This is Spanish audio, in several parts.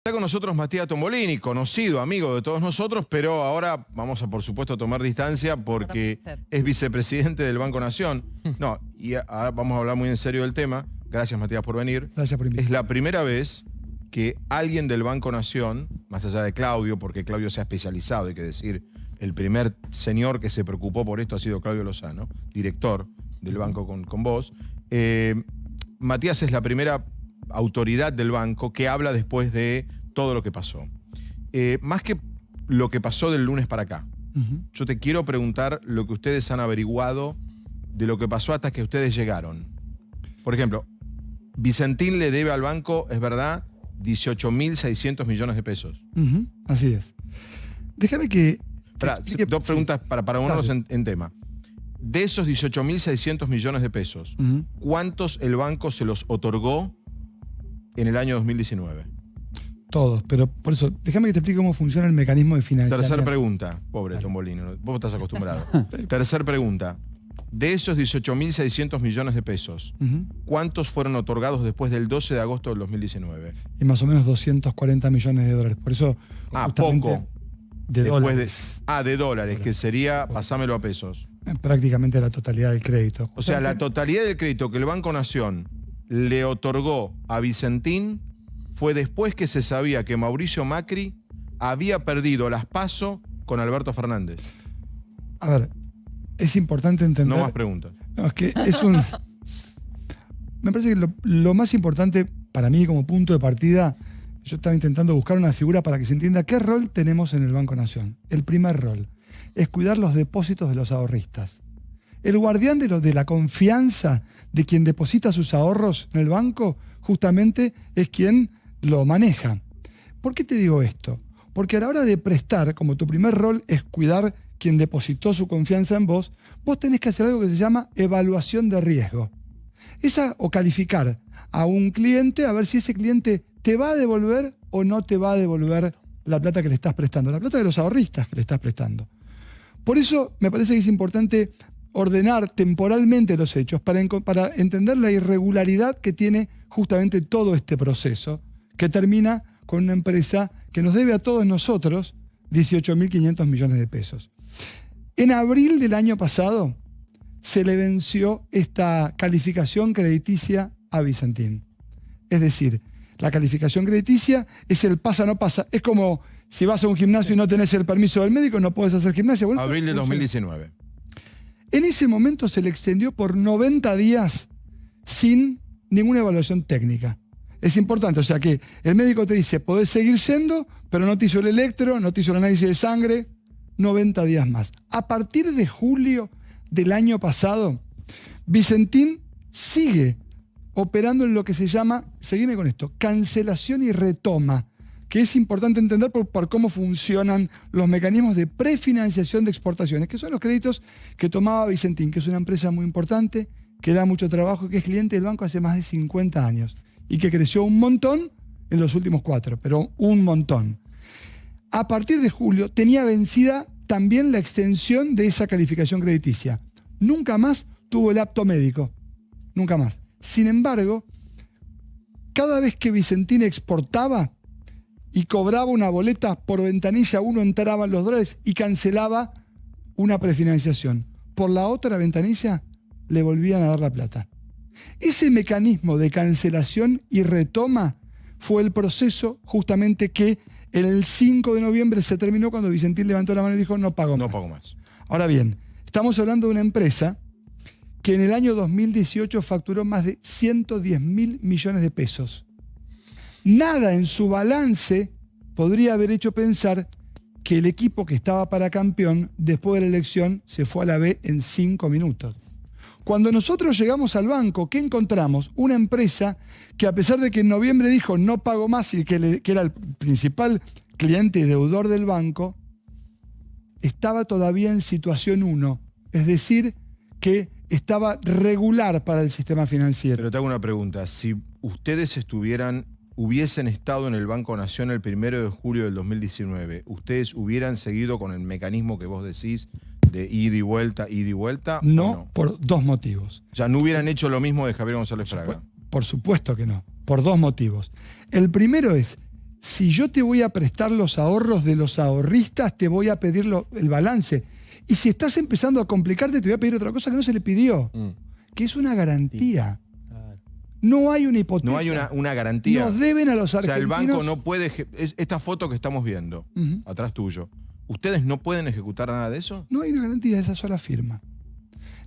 Está con nosotros Matías Tombolini, conocido, amigo de todos nosotros, pero ahora vamos a, por supuesto, tomar distancia porque es vicepresidente del Banco Nación. No, y ahora vamos a hablar muy en serio del tema. Gracias, Matías, por venir. Gracias por invitarme. Es la primera vez que alguien del Banco Nación, más allá de Claudio, porque Claudio se ha especializado, hay que decir, el primer señor que se preocupó por esto ha sido Claudio Lozano, director del banco con vos. Matías es la primera autoridad del banco que habla después de todo lo que pasó. Más que lo que pasó del lunes para acá, yo te quiero preguntar lo que ustedes han averiguado de lo que pasó hasta que ustedes llegaron. Por ejemplo, Vicentín le debe al banco, es verdad, 18.600 millones de pesos. Así es. Déjame que... Dos preguntas para ponernos en tema. De esos 18.600 millones de pesos, ¿cuántos el banco se los otorgó en el año 2019? Todos, pero por eso, déjame que te explique cómo funciona el mecanismo de financiamiento. Tercer pregunta, pobre Tombolini, vos estás acostumbrado. Tercer pregunta, de esos 18.600 millones de pesos, ¿cuántos fueron otorgados después del 12 de agosto del 2019? Y más o menos 240 millones de dólares. Por eso, poco. De dólares. De dólares, que sería, pasámelo a pesos. Prácticamente la totalidad del crédito. O sea, la totalidad del crédito que el Banco Nación le otorgó a Vicentín fue después que se sabía que Mauricio Macri había perdido las PASO con Alberto Fernández. A ver, es importante entender... No más preguntas. No, es que es un... Me parece que lo más importante para mí como punto de partida, yo estaba intentando buscar una figura para que se entienda qué rol tenemos en el Banco Nación. El primer rol es cuidar los depósitos de los ahorristas. El guardián de la confianza de quien deposita sus ahorros en el banco justamente es quien lo maneja. ¿Por qué te digo esto? Porque a la hora de prestar, como tu primer rol es cuidar quien depositó su confianza en vos, vos tenés que hacer algo que se llama evaluación de riesgo. O calificar a un cliente a ver si ese cliente te va a devolver o no te va a devolver la plata que le estás prestando, la plata de los ahorristas que le estás prestando. Por eso me parece que es importante ordenar temporalmente los hechos para entender la irregularidad que tiene justamente todo este proceso, que termina con una empresa que nos debe a todos nosotros 18.500 millones de pesos. En abril del año pasado se le venció esta calificación crediticia a Vicentín. Es decir, la calificación crediticia es el pasa no pasa. Es como si vas a un gimnasio y no tenés el permiso del médico, no podés hacer gimnasia. Bueno, abril de 2019. En ese momento se le extendió por 90 días sin ninguna evaluación técnica. Es importante, o sea que el médico te dice, podés seguir siendo, pero no te hizo el electro, no te hizo el análisis de sangre, 90 días más. A partir de julio del año pasado, Vicentín sigue operando en lo que se llama, seguime con esto, cancelación y retoma, que es importante entender por cómo funcionan los mecanismos de prefinanciación de exportaciones, que son los créditos que tomaba Vicentín, que es una empresa muy importante, que da mucho trabajo, que es cliente del banco hace más de 50 años y que creció un montón en los últimos 4, pero un montón. A partir de julio tenía vencida también la extensión de esa calificación crediticia. Nunca más tuvo el apto médico, nunca más. Sin embargo, cada vez que Vicentín exportaba y cobraba una boleta por ventanilla, uno entraba en los dólares y cancelaba una prefinanciación. Por la otra ventanilla le volvían a dar la plata. Ese mecanismo de cancelación y retoma fue el proceso justamente que el 5 de noviembre se terminó cuando Vicentín levantó la mano y dijo no pago más. No pago más. Ahora bien, estamos hablando de una empresa que en el año 2018 facturó más de 110.000 millones de pesos. Nada en su balance podría haber hecho pensar que el equipo que estaba para campeón después de la elección se fue a la B en 5 minutos. Cuando nosotros llegamos al banco, ¿qué encontramos? Una empresa que a pesar de que en noviembre dijo no pago más y que era el principal cliente y deudor del banco, estaba todavía en situación 1, es decir, que estaba regular para el sistema financiero. Pero te hago una pregunta, si ustedes hubiesen estado en el Banco Nación el 1 de julio del 2019, ¿ustedes hubieran seguido con el mecanismo que vos decís de ida y vuelta, ida y vuelta? No, por dos motivos. Ya no hubieran hecho lo mismo de Javier González Fraga. Por supuesto que no, por dos motivos. El primero es si yo te voy a prestar los ahorros de los ahorristas, te voy a pedir el balance. Y si estás empezando a complicarte, te voy a pedir otra cosa que no se le pidió, que es una garantía. No hay una hipoteca. No hay una garantía. Nos deben a los argentinos. O sea, el banco no puede... Esta foto que estamos viendo, atrás tuyo, ¿ustedes no pueden ejecutar nada de eso? No hay una garantía de esa sola firma.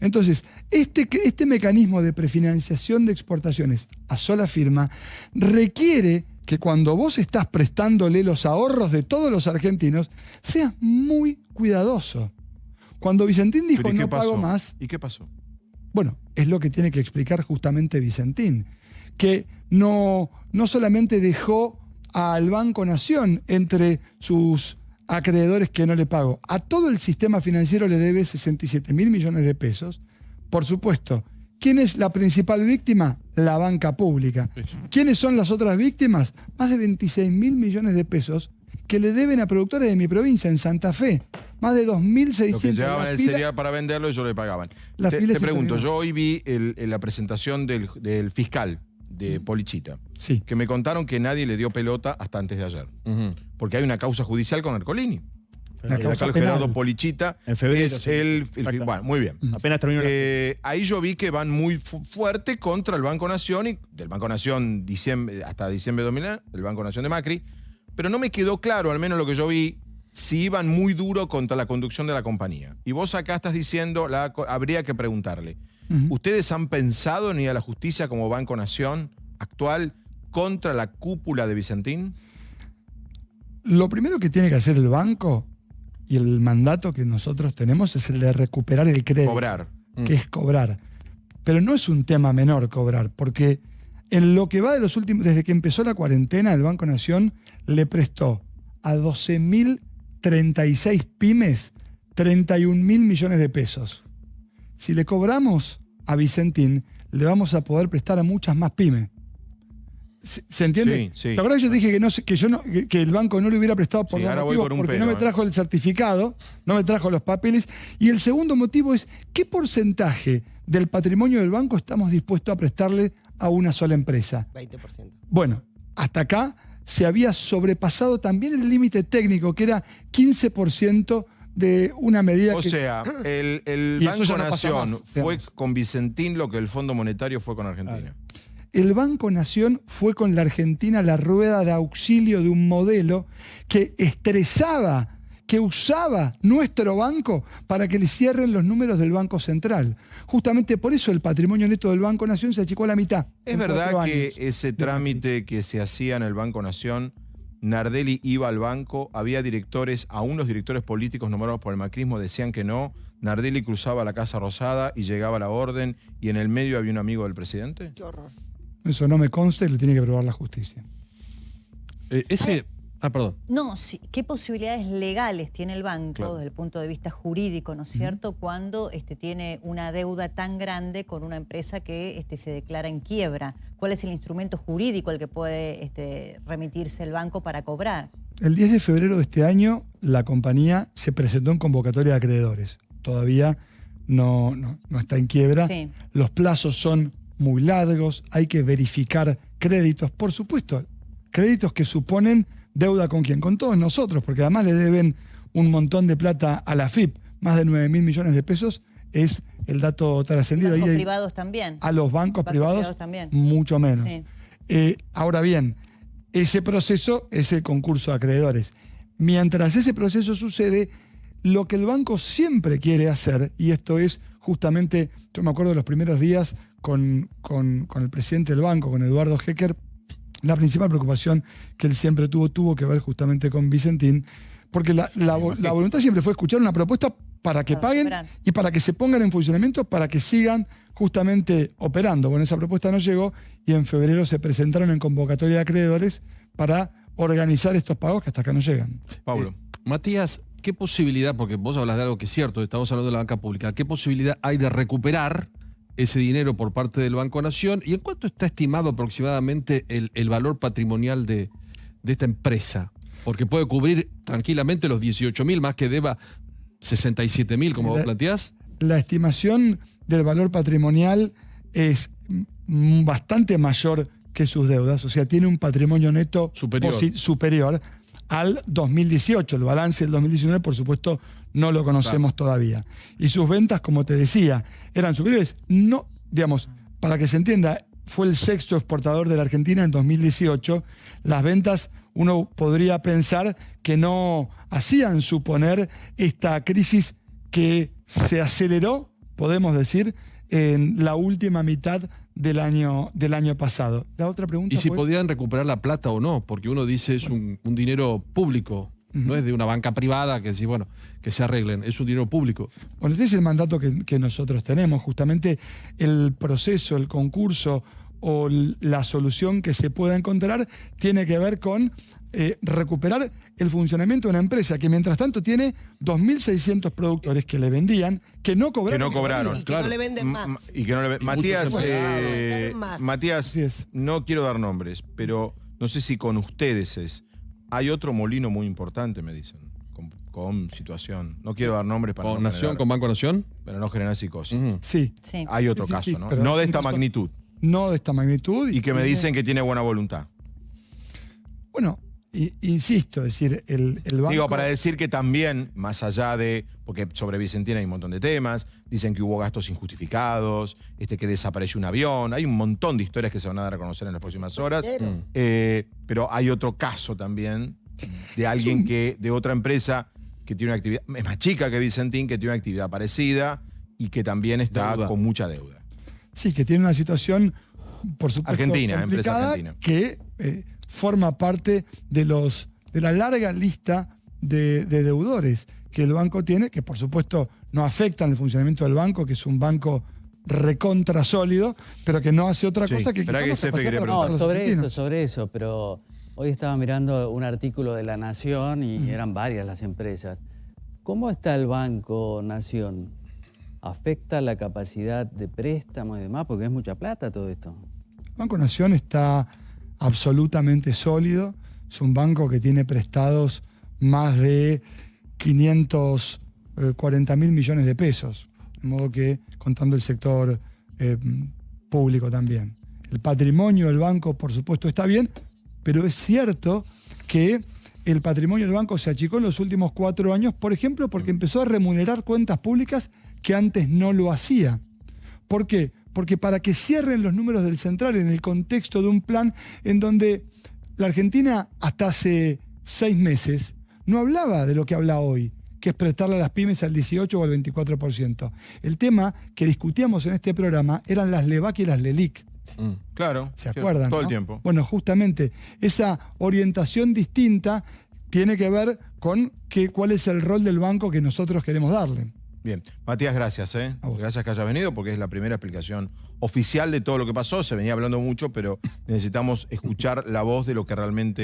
Entonces, este mecanismo de prefinanciación de exportaciones a sola firma requiere que cuando vos estás prestándole los ahorros de todos los argentinos, seas muy cuidadoso. Cuando Vicentín dijo no pago más... ¿Y qué pasó? Bueno, es lo que tiene que explicar justamente Vicentín, que no solamente dejó al Banco Nación entre sus acreedores que no le pagó, a todo el sistema financiero le debe 67.000 millones de pesos. Por supuesto, ¿quién es la principal víctima? La banca pública. ¿Quiénes son las otras víctimas? Más de 26.000 millones de pesos que le deben a productores de mi provincia, en Santa Fe. Más de 2.600. Lo que llevaban el cereal para venderlo y yo le pagaban. Te pregunto, yo hoy vi la presentación del fiscal de Polichita, sí, que me contaron que nadie le dio pelota hasta antes de ayer. Porque hay una causa judicial con Ercolini. La El causa fiscal penal. Gerardo Polichita En febrero, es sí. bueno, muy bien. Apenas terminó Ahí yo vi que van muy fuerte contra el Banco Nación, y del Banco Nación hasta diciembre de 2009, el Banco Nación de Macri, pero no me quedó claro, al menos lo que yo vi, si iban muy duro contra la conducción de la compañía. Y vos acá estás diciendo, habría que preguntarle, ¿ustedes han pensado en ir a la justicia como Banco Nación actual contra la cúpula de Vicentín? Lo primero que tiene que hacer el banco y el mandato que nosotros tenemos es el de recuperar el crédito. Cobrar. Que es cobrar. Pero no es un tema menor cobrar, porque en lo que va de los últimos, desde que empezó la cuarentena, el Banco Nación le prestó a 12.036 pymes 31.000 millones de pesos. Si le cobramos a Vicentín, le vamos a poder prestar a muchas más pymes. ¿Se entiende? Sí, sí. ¿Te acuerdas que yo dije que el banco no le hubiera prestado por Sí, dos ahora voy motivos? por un Porque pero, no me trajo el certificado, no me trajo los papeles. Y el segundo motivo es, ¿qué porcentaje del patrimonio del banco estamos dispuestos a prestarle a una sola empresa? 20%. Bueno, hasta acá se había sobrepasado también el límite técnico, que era 15% de una medida O que... sea, el Y eso Banco ya no pasa Nación más, fue digamos. con Vicentín lo que el Fondo Monetario fue con Argentina. El Banco Nación fue con la Argentina la rueda de auxilio de un modelo que estresaba, que usaba nuestro banco para que le cierren los números del Banco Central. Justamente por eso el patrimonio neto del Banco Nación se achicó a la mitad. ¿Es en 4 verdad que años. ese trámite que se hacía en el Banco Nación, Nardelli iba al banco, había directores, aún los directores políticos nombrados por el macrismo decían que no, Nardelli cruzaba la Casa Rosada y llegaba la orden y en el medio había un amigo del presidente? Qué horror. Eso no me consta y lo tiene que probar la justicia. Perdón. No, sí, ¿qué posibilidades legales tiene el banco Claro. desde el punto de vista jurídico, ¿no es cierto?, cuando tiene una deuda tan grande con una empresa que se declara en quiebra? ¿Cuál es el instrumento jurídico al que puede remitirse el banco para cobrar? El 10 de febrero de este año, la compañía se presentó en convocatoria de acreedores. Todavía no está en quiebra. Sí. Los plazos son muy largos, hay que verificar créditos. Por supuesto, créditos que suponen deuda con quién, con todos nosotros, porque además le deben un montón de plata a la AFIP, más de 9.000 millones de pesos, es el dato trascendido. Bancos Ahí hay- privados también. a los bancos privados, también. mucho menos. Sí. Ahora bien, ese proceso es el concurso de acreedores. Mientras ese proceso sucede, lo que el banco siempre quiere hacer, y esto es justamente, yo me acuerdo de los primeros días con el presidente del banco, con Eduardo Hecker, la principal preocupación que él siempre tuvo que ver justamente con Vicentín, porque la voluntad siempre fue escuchar una propuesta para que Para paguen recuperar. y para que se pongan en funcionamiento, para que sigan justamente operando. Bueno, esa propuesta no llegó y en febrero se presentaron en convocatoria de acreedores para organizar estos pagos que hasta acá no llegan. Pablo. Matías, ¿qué posibilidad, porque vos hablas de algo que es cierto, estamos hablando de la banca pública, ¿qué posibilidad hay de recuperar ese dinero por parte del Banco Nación? ¿Y en cuánto está estimado aproximadamente el valor patrimonial de esta empresa? Porque puede cubrir tranquilamente los 18.000, más que deba 67.000, como vos planteás. La estimación del valor patrimonial es bastante mayor que sus deudas, o sea, tiene un patrimonio neto superior al 2018. El balance del 2019, por supuesto, no lo conocemos todavía. Y sus ventas, como te decía, eran superiores. No, digamos, para que se entienda, fue el sexto exportador de la Argentina en 2018. Las ventas, uno podría pensar que no hacían suponer esta crisis que se aceleró, podemos decir, en la última mitad del año pasado. La otra pregunta ¿Y si fue, podían recuperar la plata o no? Porque uno dice es un dinero público, no es de una banca privada que dice, bueno, que se arreglen, es un dinero público. Bueno, este es el mandato que nosotros tenemos. Justamente el proceso, el concurso o la solución que se pueda encontrar tiene que ver con recuperar el funcionamiento de una empresa que mientras tanto tiene 2.600 productores que le vendían, que no cobraron. Y que no le venden más. Y que no le Matías, Matías, Así es. no quiero dar nombres, pero no sé si con ustedes hay otro molino muy importante, me dicen, con situación. No quiero dar nombres para ¿Con no Nación, generar, con Banco Nación? para no generar psicosis. Sí. Sí. Hay otro Sí, caso, ¿no? pero No de es un esta caso- magnitud. No de esta magnitud. Y que me dicen que tiene buena voluntad. Bueno, insisto, es decir, el banco... Digo, para decir que también, más allá de, porque sobre Vicentina hay un montón de temas, dicen que hubo gastos injustificados, que desapareció un avión, hay un montón de historias que se van a dar a conocer en las próximas horas. Pero hay otro caso también de alguien de otra empresa que tiene una actividad, es más chica que Vicentín, que tiene una actividad parecida y que también está Deuda. con mucha deuda. Sí, que tiene una situación, por supuesto, Argentina, empresa complicada, argentina. que forma parte de la larga lista de deudores que el banco tiene, que por supuesto no afectan el funcionamiento del banco, que es un banco recontra sólido, pero que no hace otra Sí, cosa que esperá quitar que la Cefe capacidad quería para preguntar. pagar No, a los argentinos. sobre eso, pero hoy estaba mirando un artículo de La Nación y eran varias las empresas. ¿Cómo está el Banco Nación? ¿Afecta la capacidad de préstamo y demás? Porque es mucha plata todo esto. El Banco Nación está absolutamente sólido. Es un banco que tiene prestados más de 540.000 millones de pesos. De modo que, contando el sector público también. El patrimonio del banco, por supuesto, está bien, pero es cierto que el patrimonio del banco se achicó en los últimos 4 años, por ejemplo, porque empezó a remunerar cuentas públicas que antes no lo hacía. ¿Por qué? Porque para que cierren los números del central en el contexto de un plan en donde la Argentina hasta hace 6 meses no hablaba de lo que habla hoy, que es prestarle a las pymes al 18 o al 24%. El tema que discutíamos en este programa eran las LEVAC y las LELIC. Claro. ¿Se acuerdan? Todo el ¿no? tiempo. Bueno, justamente esa orientación distinta tiene que ver con cuál es el rol del banco que nosotros queremos darle. Bien, Matías, gracias. A vos. Gracias que hayas venido porque es la primera explicación oficial de todo lo que pasó. Se venía hablando mucho, pero necesitamos escuchar la voz de lo que realmente